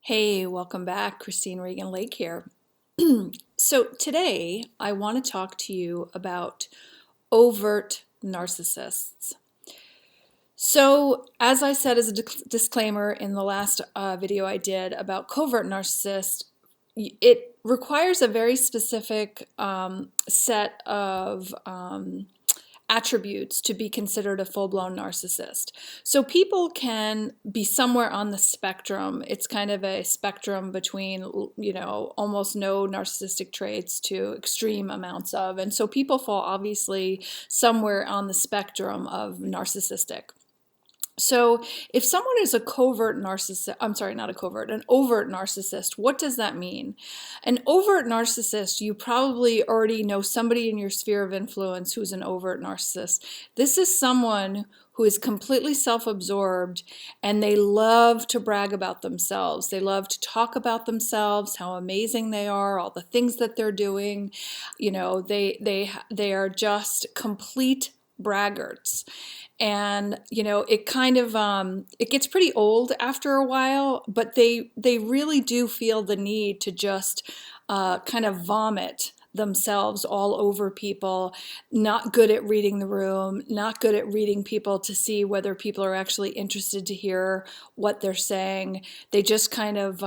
Hey, welcome back. Christine Regan Lake here. So today I want to talk to you about overt narcissists. So as I said as a disclaimer in the last video I did about covert narcissists, it requires a very specific set of attributes to be considered a full-blown narcissist. So people can be somewhere on the spectrum. It's kind of a spectrum between, almost no narcissistic traits to extreme amounts of. And so people fall obviously somewhere on the spectrum of narcissistic. So if someone is a covert narcissist, I'm sorry, not a covert, an overt narcissist, what does that mean? An overt narcissist, you probably already know somebody in your sphere of influence who's an overt narcissist. This is someone who is completely self-absorbed and they love to brag about themselves. They love to talk about themselves, how amazing they are, all the things that they're doing. They are just complete braggarts. And it kind of it gets pretty old after a while, but they really do feel the need to just kind of vomit themselves all over people, not good at reading the room, not good at reading people to see whether people are actually interested to hear what they're saying. They just kind of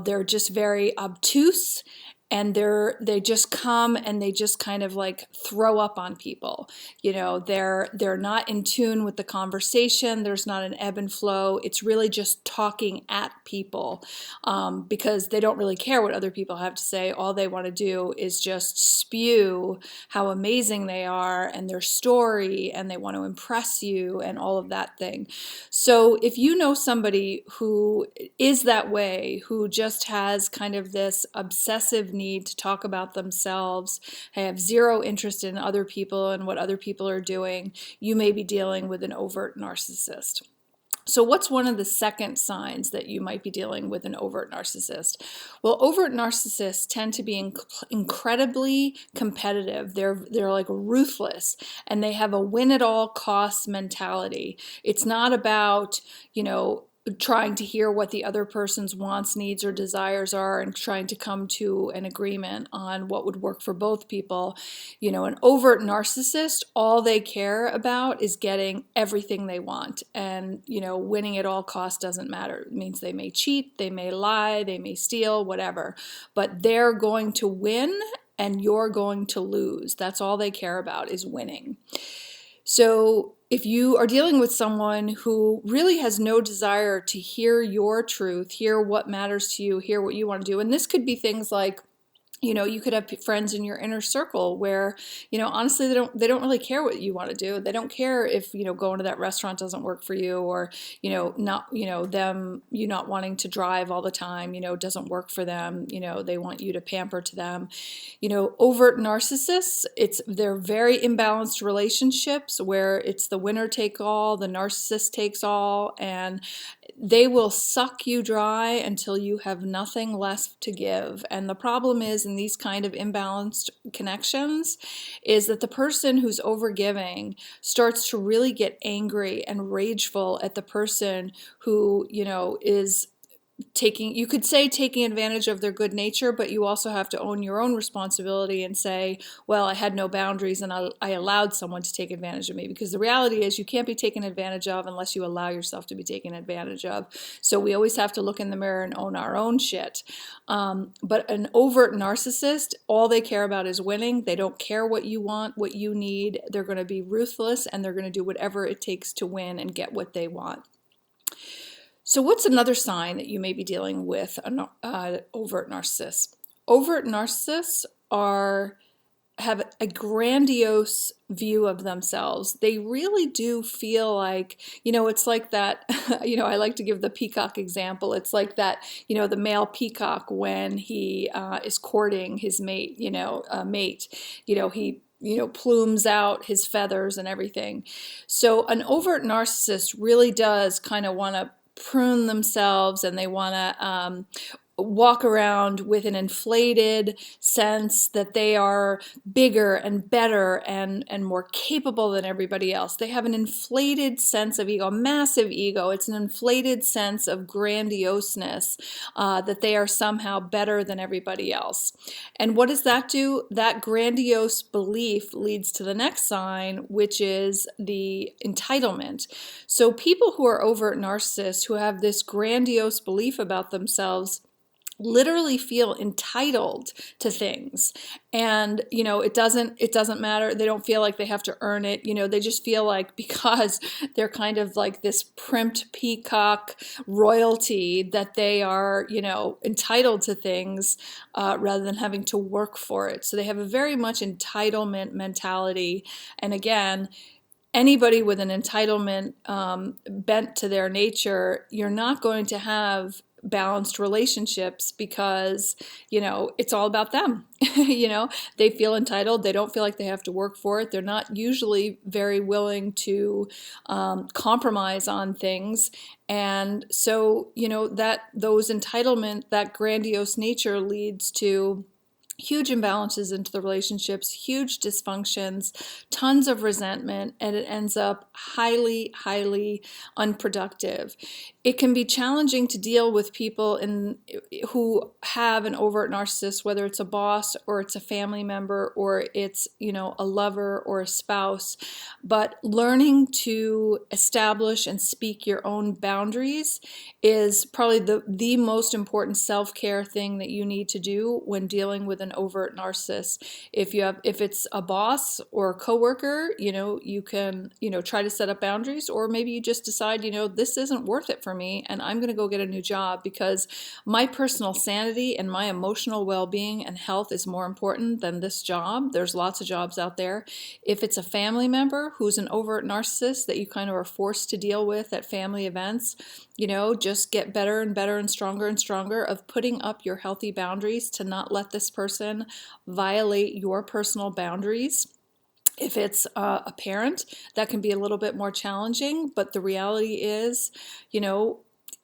they're just very obtuse, and they just come and they just kind of like throw up on people. They're not in tune with the conversation. There's not an ebb and flow. It's really just talking at people because they don't really care what other people have to say. All they want to do is just spew how amazing they are and their story, and they want to impress you and all of that thing. So if you know somebody who is that way, who just has kind of this obsessive need to talk about themselves, have zero interest in other people and what other people are doing, you may be dealing with an overt narcissist. So what's one of the second signs that you might be dealing with an overt narcissist? Well, overt narcissists tend to be incredibly competitive. They're like ruthless, and they have a win at all costs mentality. It's not about, trying to hear what the other person's wants, needs, or desires are and trying to come to an agreement on what would work for both people. An overt narcissist, all they care about is getting everything they want. And, winning at all costs doesn't matter. It means they may cheat, they may lie, they may steal, whatever. But they're going to win and you're going to lose. That's all they care about, is winning. So if you are dealing with someone who really has no desire to hear your truth, hear what matters to you, hear what you want to do, and this could be things like, you could have friends in your inner circle where, honestly, they don't really care what you want to do. They don't care if, going to that restaurant doesn't work for you, or, not, you not wanting to drive all the time, doesn't work for them. They want you to pamper to them. Overt narcissists, they're very imbalanced relationships where it's the winner take all, the narcissist takes all, and they will suck you dry until you have nothing left to give. And the problem is, in these kind of imbalanced connections, is that the person who's overgiving starts to really get angry and rageful at the person who, is you could say taking advantage of their good nature, but you also have to own your own responsibility and say, well, I had no boundaries and I allowed someone to take advantage of me. Because the reality is, you can't be taken advantage of unless you allow yourself to be taken advantage of. So we always have to look in the mirror and own our own shit. But an overt narcissist, all they care about is winning. They don't care what you want, what you need. They're going to be ruthless, and they're going to do whatever it takes to win and get what they want. So what's another sign that you may be dealing with an overt narcissist? Overt narcissists have a grandiose view of themselves. They really do feel like, it's like that, I like to give the peacock example. It's like that, the male peacock when he is courting his mate, he plumes out his feathers and everything. So an overt narcissist really does kind of want to prune themselves, and they want to walk around with an inflated sense that they are bigger and better and more capable than everybody else. They have an inflated sense of ego, a massive ego. It's an inflated sense of grandioseness, that they are somehow better than everybody else. And what does that do? That grandiose belief leads to the next sign, which is the entitlement. So people who are overt narcissists, who have this grandiose belief about themselves, literally feel entitled to things. And it doesn't matter. They don't feel like they have to earn it. They just feel like, because they're kind of like this primped peacock royalty, that they are entitled to things, rather than having to work for it. So they have a very much entitlement mentality. And again, anybody with an entitlement bent to their nature, you're not going to have balanced relationships, because it's all about them. They feel entitled. They don't feel like they have to work for it. They're not usually very willing to compromise on things. And so that grandiose nature leads to huge imbalances into the relationships, huge dysfunctions, tons of resentment, and it ends up highly, highly unproductive. It can be challenging to deal with people who have an overt narcissist, whether it's a boss or it's a family member or it's a lover or a spouse. But learning to establish and speak your own boundaries is probably the most important self-care thing that you need to do when dealing with an overt narcissist. If it's a boss or a coworker, you can try to set up boundaries, or maybe you just decide this isn't worth it for me and I'm going to go get a new job, because my personal sanity and my emotional well-being and health is more important than this job. There's lots of jobs out there. If it's a family member who's an overt narcissist that you kind of are forced to deal with at family events, just get better and better and stronger of putting up your healthy boundaries to not let this person violate your personal boundaries. If it's a parent, that can be a little bit more challenging, but the reality is,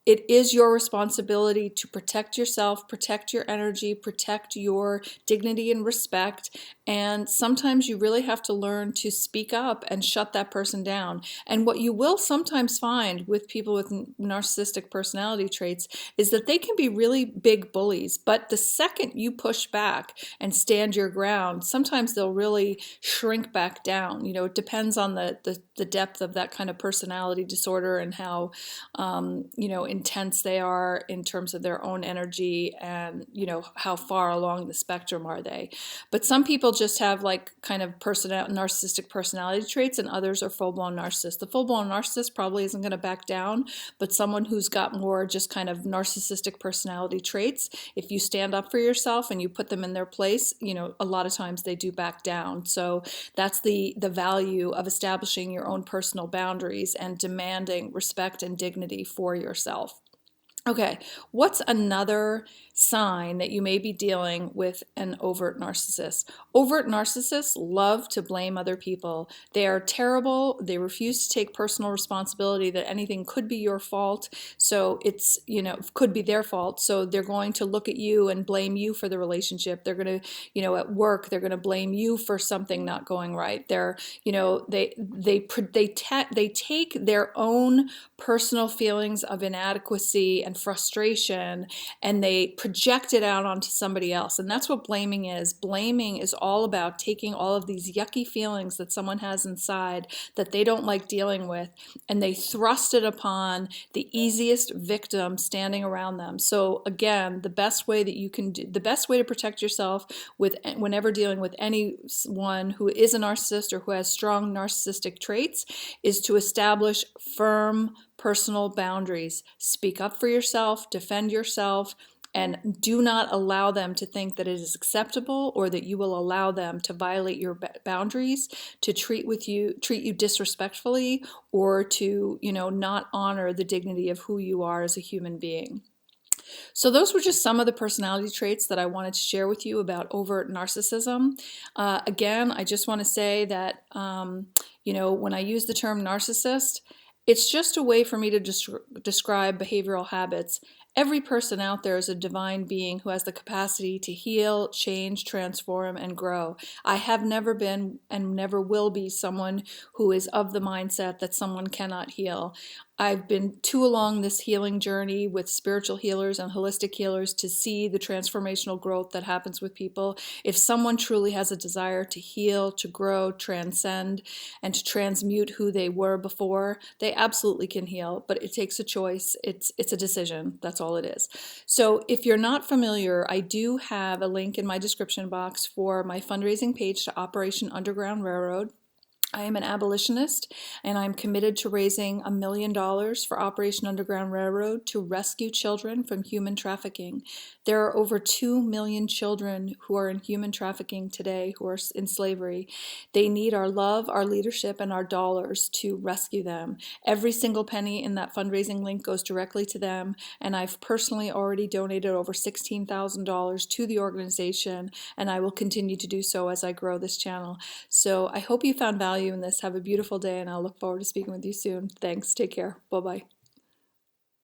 it is your responsibility to protect yourself, protect your energy, protect your dignity and respect. And sometimes you really have to learn to speak up and shut that person down. And what you will sometimes find with people with narcissistic personality traits is that they can be really big bullies. But the second you push back and stand your ground, sometimes they'll really shrink back down. It depends on the depth of that kind of personality disorder and how, intense they are in terms of their own energy, and how far along the spectrum are they. But some people just have like kind of narcissistic personality traits, and others are full-blown narcissists. The full-blown narcissist probably isn't going to back down, but someone who's got more just kind of narcissistic personality traits, if you stand up for yourself and you put them in their place, a lot of times they do back down. So that's the value of establishing your own personal boundaries and demanding respect and dignity for yourself. Okay, what's another sign that you may be dealing with an overt narcissist? Overt narcissists love to blame other people. They are terrible. They refuse to take personal responsibility that anything could be your fault. So it's, could be their fault. So they're going to look at you and blame you for the relationship. They're going to, at work, they're going to blame you for something not going right. They're, they take their own personal feelings of inadequacy and frustration, and they project it out onto somebody else. And that's what blaming is. Blaming is all about taking all of these yucky feelings that someone has inside that they don't like dealing with, and they thrust it upon the easiest victim standing around them. So again, the best way to protect yourself whenever dealing with anyone who is a narcissist or who has strong narcissistic traits is to establish firm personal boundaries. Speak up for yourself, defend yourself, and do not allow them to think that it is acceptable or that you will allow them to violate your boundaries, to treat you disrespectfully, or to, not honor the dignity of who you are as a human being. So those were just some of the personality traits that I wanted to share with you about overt narcissism. Again, I just want to say that, when I use the term narcissist, It's just a way for me to describe behavioral habits. Every person out there is a divine being who has the capacity to heal, change, transform, and grow. I have never been and never will be someone who is of the mindset that someone cannot heal. I've been too along this healing journey with spiritual healers and holistic healers to see the transformational growth that happens with people. If someone truly has a desire to heal, to grow, transcend, and to transmute who they were before, they absolutely can heal, but it takes a choice. It's a decision. That's all it is. So if you're not familiar, I do have a link in my description box for my fundraising page to Operation Underground Railroad. I am an abolitionist, and I'm committed to raising $1 million for Operation Underground Railroad to rescue children from human trafficking. There are over 2 million children who are in human trafficking today, who are in slavery. They need our love, our leadership, and our dollars to rescue them. Every single penny in that fundraising link goes directly to them, and I've personally already donated over $16,000 to the organization, and I will continue to do so as I grow this channel. So I hope you found value in this. Have a beautiful day, and I'll look forward to speaking with you soon. Thanks. Take care. Bye-bye.